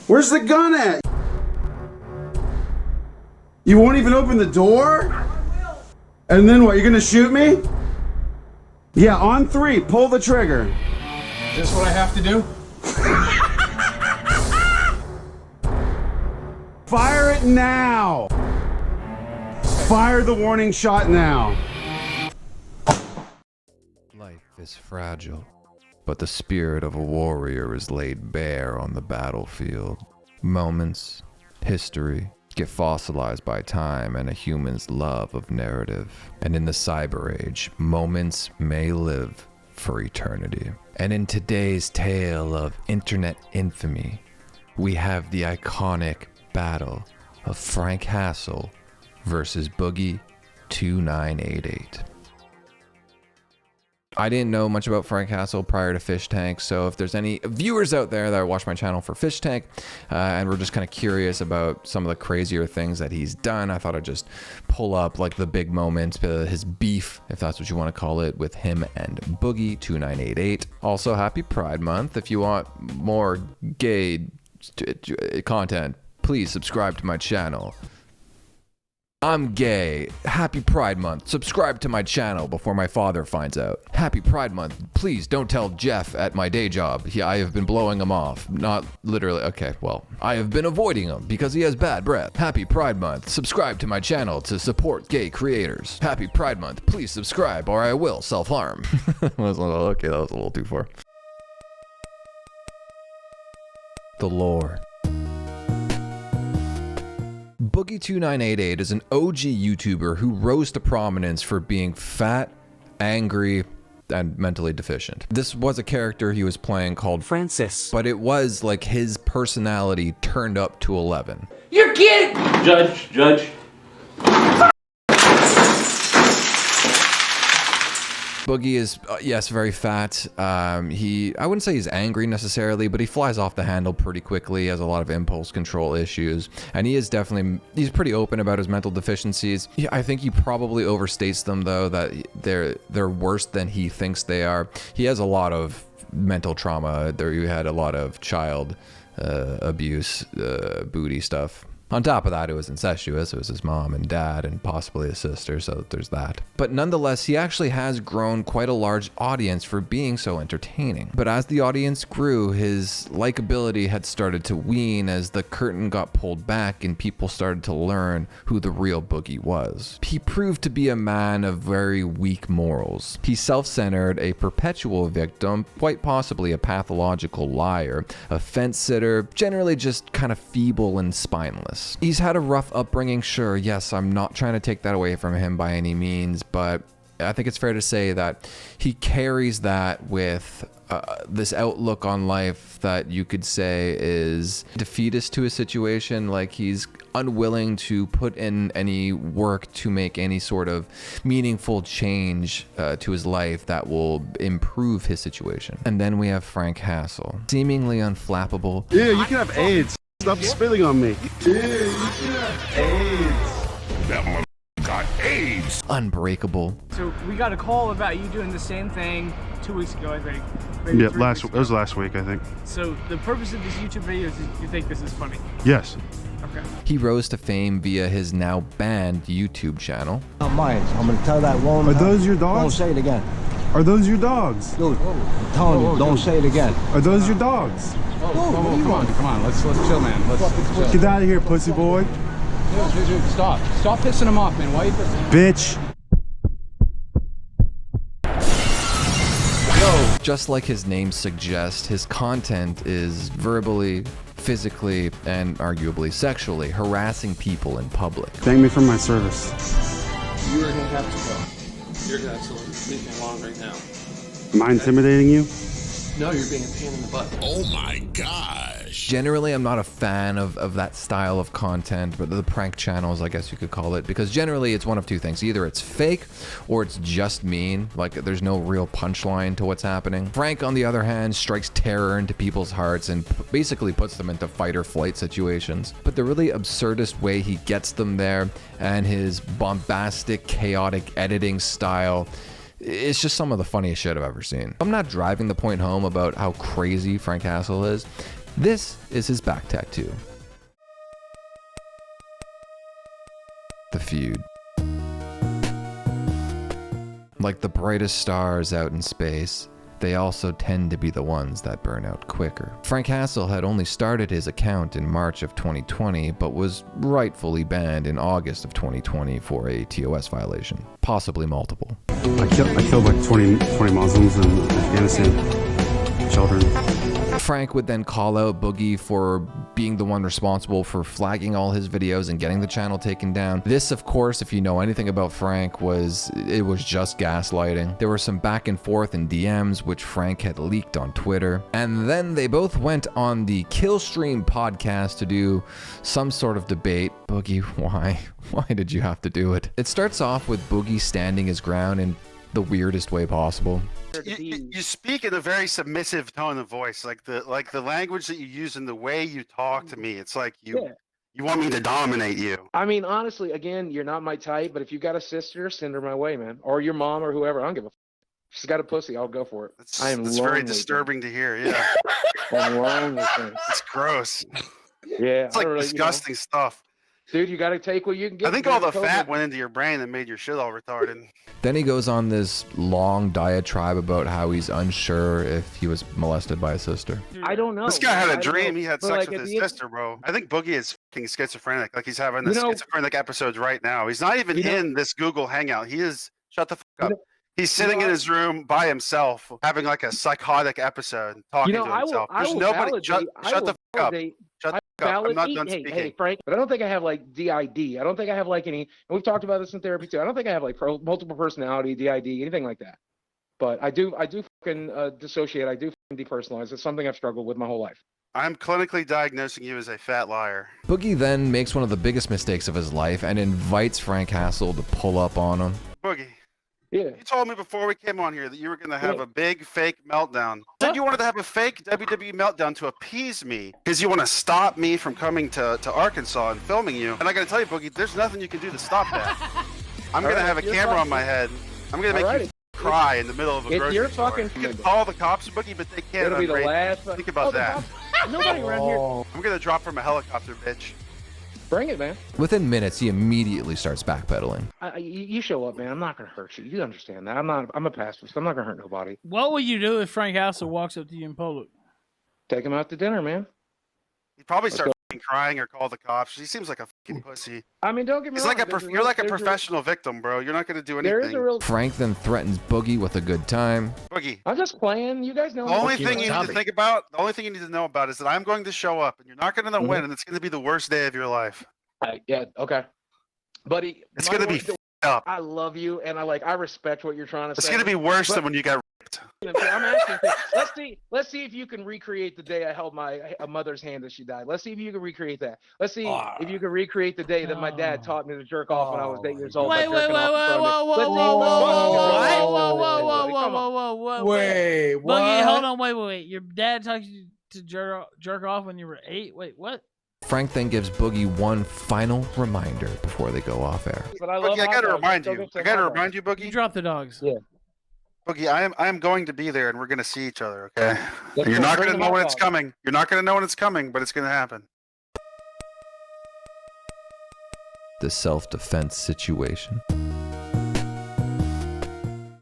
Where's the gun at? You won't even open the door? I will. And then what, you're gonna shoot me? Yeah, on 3, pull the trigger. Is this what I have to do? Fire it now! Fire the warning shot now. Life is fragile, but the spirit of a warrior is laid bare on the battlefield. Moments, history, get fossilized by time and a human's love of narrative. And in the cyber age, moments may live for eternity. And in today's tale of internet infamy, we have the iconic battle of Frank Hassle versus Boogie2988. I didn't know much about Frank Hassle prior to Fish Tank, so if there's any viewers out there that watch my channel for Fish Tank and we're just kind of curious about some of the crazier things that he's done, I thought I'd just pull up like the big moment, his beef, if that's what you want to call it, with him and Boogie2988. Also, happy Pride Month. If you want more gay content, please subscribe to my channel. I'm gay. Happy Pride Month. Subscribe to my channel before my father finds out. Happy Pride Month. Please don't tell Jeff at my day job. I have been blowing him off. Not literally. Okay, well, I have been avoiding him because he has bad breath. Happy Pride Month. Subscribe to my channel to support gay creators. Happy Pride Month. Please subscribe or I will self-harm. Okay, that was a little too far. The lore. Boogie2988 is an OG YouTuber who rose to prominence for being fat, angry, and mentally deficient. This was a character he was playing called Francis, but it was like his personality turned up to 11. You're kidding! Judge. Boogie is, yes, very fat. I wouldn't say he's angry necessarily, but he flies off the handle pretty quickly. He has a lot of impulse control issues, and he's pretty open about his mental deficiencies. I think he probably overstates them, though, that they're worse than he thinks they are. He has a lot of mental trauma. He had a lot of child abuse, booty stuff. On top of that, it was incestuous. It was his mom and dad and possibly his sister, so there's that. But nonetheless, he actually has grown quite a large audience for being so entertaining. But as the audience grew, his likability had started to wane as the curtain got pulled back and people started to learn who the real Boogie was. He proved to be a man of very weak morals. He's self-centered, a perpetual victim, quite possibly a pathological liar, a fence-sitter, generally just kind of feeble and spineless. He's had a rough upbringing, sure, yes, I'm not trying to take that away from him by any means, but I think it's fair to say that he carries that with this outlook on life that you could say is defeatist to his situation. Like, he's unwilling to put in any work to make any sort of meaningful change to his life that will improve his situation. And then we have Frank Hassle, seemingly unflappable. Yeah, you can have AIDS. Stop spitting on me. Yeah, you can have AIDS. That mother got AIDS. Unbreakable. So we got a call about you doing the same thing 2 weeks ago, I think. Yeah, it was last week, I think. So the purpose of this YouTube video is you think this is funny? Yes. Okay. He rose to fame via his now banned YouTube channel. Not mine. I'm gonna tell that one. Are those your dogs? Don't say it again. Are those your dogs? Dude, I'm telling you, don't say it again. Are those your dogs? Come on, let's chill, man. Let's chill. Get out of here, pussy boy. Dude, stop pissing him off, man. Why are you pissing? Bitch. Just like his name suggests, his content is verbally, physically, and arguably sexually harassing people in public. Thank me for my service. You are gonna have to go. You're gonna absolutely leave me alone right now. Am I intimidating you? No, you're being a pain in the butt. Oh my gosh. Generally, I'm not a fan of that style of content, but the prank channels, I guess you could call it, because generally it's one of two things. Either it's fake or it's just mean. Like, there's no real punchline to what's happening. Frank, on the other hand, strikes terror into people's hearts and basically puts them into fight or flight situations. But the really absurdist way he gets them there and his bombastic, chaotic editing style, it's just some of the funniest shit I've ever seen. I'm not driving the point home about how crazy Frank Hassle is. This is his back tattoo. The Feud. Like the brightest stars out in space, they also tend to be the ones that burn out quicker. Frank Hassle had only started his account in March of 2020, but was rightfully banned in August of 2020 for a TOS violation, possibly multiple. I killed like 20 Muslims in Afghanistan, children. Frank would then call out Boogie for being the one responsible for flagging all his videos and getting the channel taken down. This, of course, if you know anything about Frank, was just gaslighting. There were some back and forth in DMs, which Frank had leaked on Twitter. And then they both went on the Killstream podcast to do some sort of debate. Boogie, why? Why did you have to do it? It starts off with Boogie standing his ground in the weirdest way possible. You speak in a very submissive tone of voice, like the language that you use and the way you talk to me. It's like you want me to dominate you. I mean, honestly, again, you're not my type, but if you got a sister, send her my way, man, or your mom or whoever. I don't give a. If she's got a pussy, I'll go for it. That's very disturbing to hear. Yeah, I'm lonely. It's gross. Yeah, it's like disgusting stuff. Dude, you got to take what you can get. I think all the fat went into your brain and made your shit all retarded. Then he goes on this long diatribe about how he's unsure if he was molested by a sister. I don't know. This guy had a dream. He had sex with his sister, bro. I think Boogie is fucking schizophrenic. Like he's having the schizophrenic episodes right now. He's not even in this Google Hangout. He is. Shut the fuck up. He's sitting in his room by himself, having like a psychotic episode, talking to himself. There's nobody. Shut the fuck up. Shut the fuck up. I'm not done speaking. Hey, Frank, but I don't think I have like DID. I don't think I have like any, and we've talked about this in therapy too. I don't think I have like multiple personality, DID, anything like that. But I do fucking dissociate. I do fucking depersonalize. It's something I've struggled with my whole life. I'm clinically diagnosing you as a fat liar. Boogie then makes one of the biggest mistakes of his life and invites Frank Hassle to pull up on him. Boogie. Yeah. You told me before we came on here that you were going to have a big fake meltdown. You said you wanted to have a fake WWE meltdown to appease me because you want to stop me from coming to Arkansas and filming you. And I got to tell you, Boogie, there's nothing you can do to stop that. I'm going to have a camera on my head. I'm going to make you cry in the middle of a grocery store. You can call the cops, Boogie, but they can't. It'll be the last. Think about that. Nobody around here. I'm going to drop from a helicopter, bitch. Bring it, man. Within minutes, he immediately starts backpedaling. You show up, man. I'm not gonna hurt you. You understand that? I'm a pacifist. I'm not gonna hurt nobody. What will you do if Frank Hassle walks up to you in public? Take him out to dinner, man. He'd probably start crying or call the cops. He seems like a fucking pussy. I mean, don't get me wrong. You're like a professional victim, bro. You're not gonna do anything. Frank then threatens Boogie with a good time. Boogie. I'm just playing. You guys know. The only thing you need to think about, the only thing you need to know about is that I'm going to show up and you're not gonna win, and it's gonna be the worst day of your life. Yeah, okay. Buddy, it's gonna be up. I love you, and I respect what you're trying to say. It's gonna be worse than when you got raped. I'm asking. Let's see if you can recreate the day I held my mother's hand as she died. Let's see if you can recreate that. Let's see if you can recreate the day that my dad taught me to jerk off when I was 8 years old. Wait, Boogie, hold on, wait. Your dad taught you to jerk off when you were 8? Wait, what? Frank then gives Boogie one final reminder before they go off air. Boogie, I gotta remind you. Boogie. You drop the dogs. Yeah. Boogie, I am going to be there, and we're gonna see each other. Okay. And you're not gonna know when it's coming. You're not gonna know when it's coming, but it's gonna happen. The self-defense situation.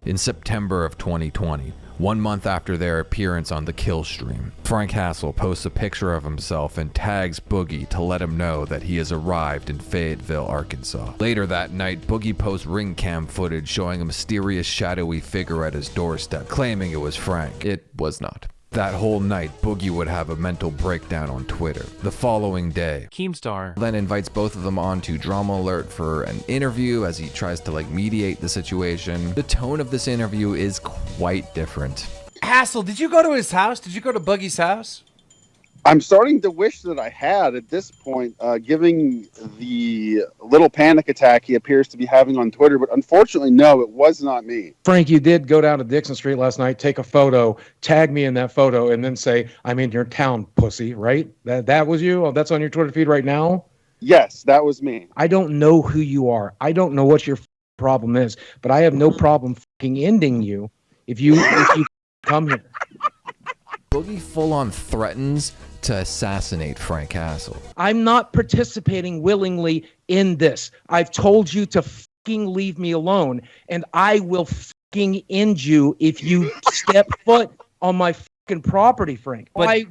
In September of 2020, 1 month after their appearance on the Kill Stream, Frank Hassle posts a picture of himself and tags Boogie to let him know that he has arrived in Fayetteville, Arkansas. Later that night, Boogie posts ring cam footage showing a mysterious shadowy figure at his doorstep, claiming it was Frank. It was not. That whole night, Boogie would have a mental breakdown on Twitter. The following day, Keemstar then invites both of them onto Drama Alert for an interview as he tries to mediate the situation. The tone of this interview is quite different. Hassle, did you go to his house? Did you go to Boogie's house? I'm starting to wish that I had at this point, given the little panic attack he appears to be having on Twitter. But unfortunately, no, it was not me. Frank, you did go down to Dixon Street last night, take a photo, tag me in that photo, and then say, "I'm in your town, pussy," right? That was you? Oh, that's on your Twitter feed right now? Yes, that was me. I don't know who you are. I don't know what your problem is, but I have no problem fucking ending you if you come here. Boogie full-on threatens to assassinate Frank Hassle. I'm not participating willingly in this. I've told you to fucking leave me alone, and I will fucking end you if you step foot on my fucking property, Frank. Why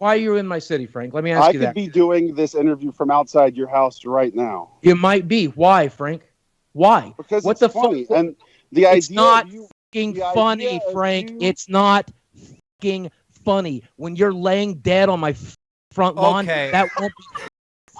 are you in my city, Frank? Let me ask you that. I could be doing this interview from outside your house right now. You might be. Why, Frank? Why? Because what it's the funny, fuck? and the It's idea not of you, fucking the funny, idea of Frank. you- It's not fucking funny. When you're laying dead on my front lawn, Okay. that won't be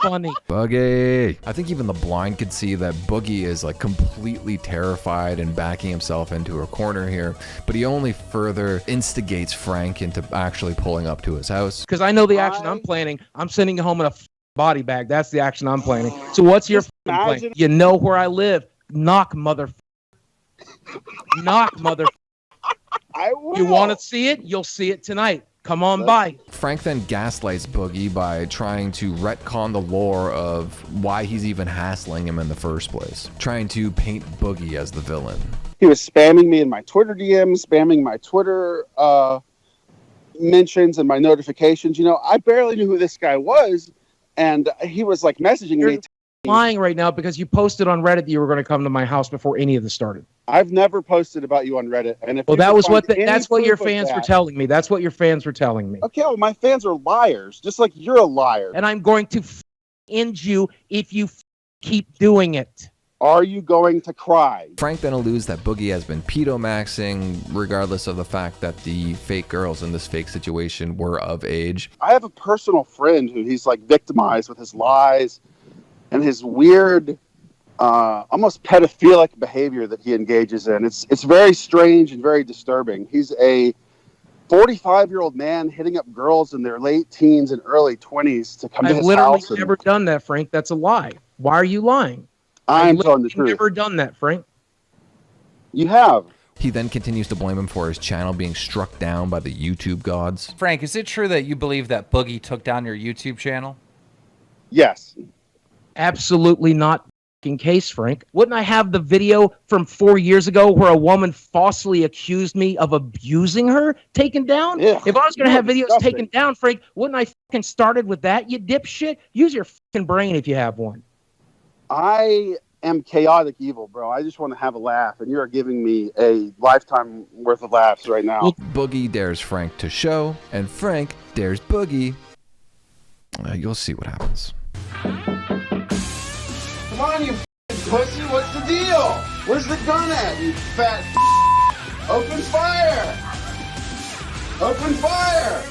funny. Boogie. I think even the blind could see that Boogie is like completely terrified and backing himself into a corner here, but he only further instigates Frank into actually pulling up to his house. Because I know the action I'm planning. I'm sending you home in a body bag. That's the action I'm planning. So what's your plan? You know where I live. Knock, mother. Knock, mother. I will. You want to see it? You'll see it tonight. Come on by. Frank then gaslights Boogie by trying to retcon the lore of why he's even hassling him in the first place, trying to paint Boogie as the villain. He was spamming me in my Twitter DMs, spamming my Twitter mentions and my notifications. You know, I barely knew who this guy was, and he was like messaging me. Lying right now because you posted on Reddit that you were going to come to my house before any of this started. I've never posted about you on Reddit, and if Well, you that can was find what any that's what your proof of fans were that- telling me. That's what your fans were telling me. Okay, well, my fans are liars, just like you're a liar. And I'm going to end you if you keep doing it. Are you going to cry? Frank then alludes that Boogie has been pedo-maxing, regardless of the fact that the fake girls in this fake situation were of age. I have a personal friend who he's like victimized with his lies and his weird, almost pedophilic behavior that he engages in. It's very strange and very disturbing. He's a 45-year-old man hitting up girls in their late teens and early 20s to come to I've his literally house. And never done that, Frank. That's a lie. Why are you lying? I'm telling the I've truth. never done that, Frank. You have. He then continues to blame him for his channel being struck down by the YouTube gods. Frank, is it true that you believe that Boogie took down your YouTube channel? Yes. Absolutely not in case, Frank. Wouldn't I have the video from 4 years ago where a woman falsely accused me of abusing her taken down? Ugh, if I was going to you're have videos disgusting. taken down, Frank, wouldn't I fucking started with that, you dipshit? Use your fucking brain if you have one. I am chaotic evil, bro. I just want to have a laugh, and you're giving me a lifetime worth of laughs right now. Boogie dares Frank to show, and Frank dares Boogie. You'll see what happens. Come on, you pussy. What's the deal? Where's the gun at, you fat Open fire! Open fire!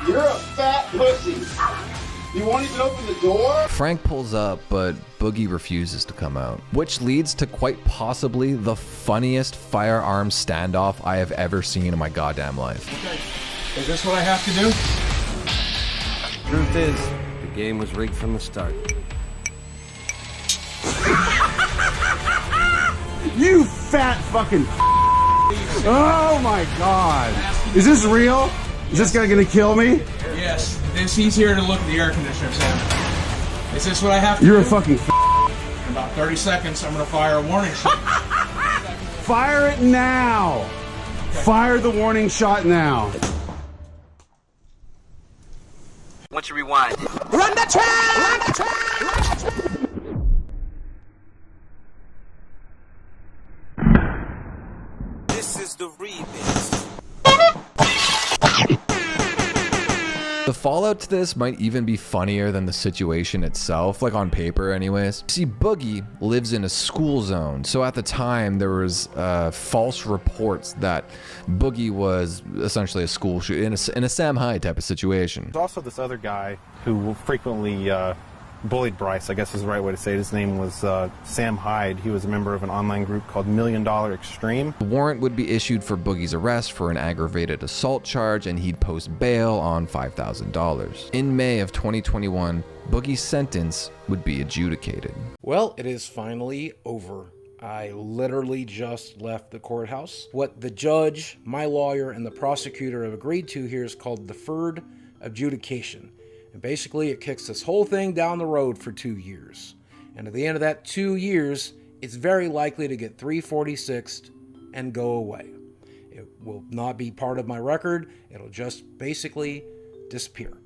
You're a fat pussy. You won't even open the door? Frank pulls up, but Boogie refuses to come out, which leads to quite possibly the funniest firearms standoff I have ever seen in my goddamn life. Is this what I have to do? Truth is, the game was rigged from the start. You fat fucking. Oh my god. Is this real? Is this guy gonna kill me? Yes. He's here to look at the air conditioner, Sam. Is this what I have to You're do? a fucking. In about 30 seconds, I'm gonna fire a warning shot. Fire it now! Fire the warning shot now. Once you rewind. Run the track! Run the track! Run the track! This is the remix. The fallout to this might even be funnier than the situation itself, like on paper anyways. See, Boogie lives in a school zone, so at the time there was false reports that Boogie was essentially a school shooter in a Sam Hyde type of situation. There's also this other guy who frequently bullied Bryce, I guess is the right way to say it. His name was Sam Hyde. He was a member of an online group called $1 Million Extreme. The warrant would be issued for Boogie's arrest for an aggravated assault charge, and he'd post bail on $5,000. In May of 2021, Boogie's sentence would be adjudicated. Well, it is finally over. I literally just left the courthouse. What the judge, my lawyer, and the prosecutor have agreed to here is called deferred adjudication. And basically, it kicks this whole thing down the road for 2 years. And at the end of that 2 years, it's very likely to get 346'd and go away. It will not be part of my record. It'll just basically disappear.